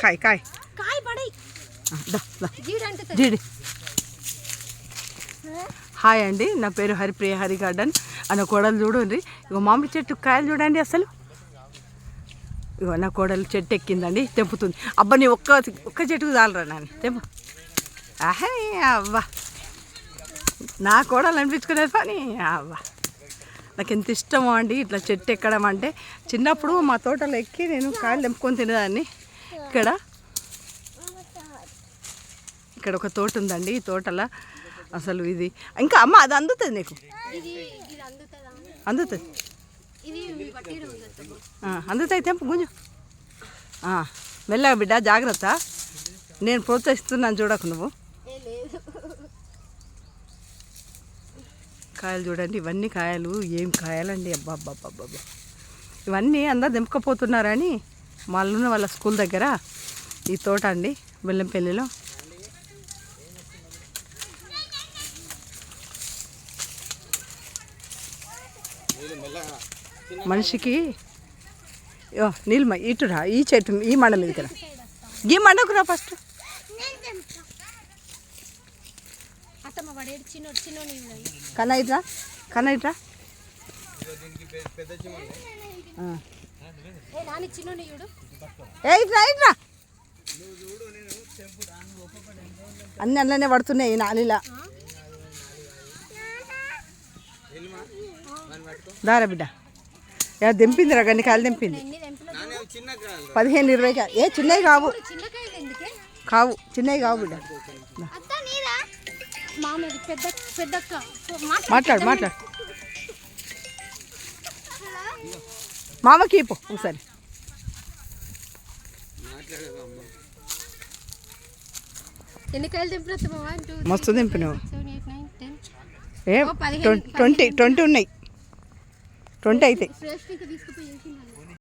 కాయ కాయ జీడి. హాయ్ అండి, నా పేరు హరిప్రియ హరి గార్డెన్. నా కోడలు చూడండి, ఇగో మామిడి చెట్టు కాయలు చూడండి అసలు. ఇగో నా కోడలు చెట్టు ఎక్కిందండి, తెంపుతుంది. అబ్బా నీ ఒక్క చెట్టుకు చాలరా నాని తెంపు. ఆహే అవ్వా, నా కోడలు అనిపించుకునేది పని. అవ్వా నాకు ఎంత ఇష్టమో అండి ఇట్లా చెట్టు ఎక్కడం అంటే. చిన్నప్పుడు మా తోటలో ఎక్కి నేను కాయలు తెంపుకొని తినేదాన్ని. ఇక్కడ ఒక తోట ఉందండి, ఈ తోటలో అసలు ఇది ఇంకా అమ్మ అది అందుతుంది నీకు, అందుతుంది అందుతాయి. తెంపు గుంజు మెల్లగా బిడ్డ, జాగ్రత్త. నేను ప్రోత్సహిస్తున్నాను, చూడకు నువ్వు. కాయలు చూడండి, ఇవన్నీ కాయలు. ఏం కాయలండి, అబ్బా అబ్బా అబ్బా. ఇవన్నీ అందరు తెంపుకపోతున్నారని మళ్ళీ వాళ్ళ స్కూల్ దగ్గర ఈ తోట అండి, బెల్లంపల్లిలో. మనిషికి నీళ్ళు ఇటురా, ఈ చెట్టు ఈ మండ మీదకి రా, ఈ మండకు రా ఫస్ట్. కన్నా ఇట్రా, కన్నా ఇట్రా. ఏ ఇట్రా ఇట్రా, అన్నీ అందులోనే పడుతున్నాయి నాలిలా. దారా బిడ్డ, తెంపిందిరా కానీ కాయలు తెంపింది. 15-20 కాయలు. ఏ చిన్నవి కావు, చిన్నవి కావు బిడ్డ. మాట్లాడు మామకి ఇప్పు ఒకసారి. మస్తు తెంపినావు. ఏ 20 ఉన్నాయి, 20 అవుతాయి.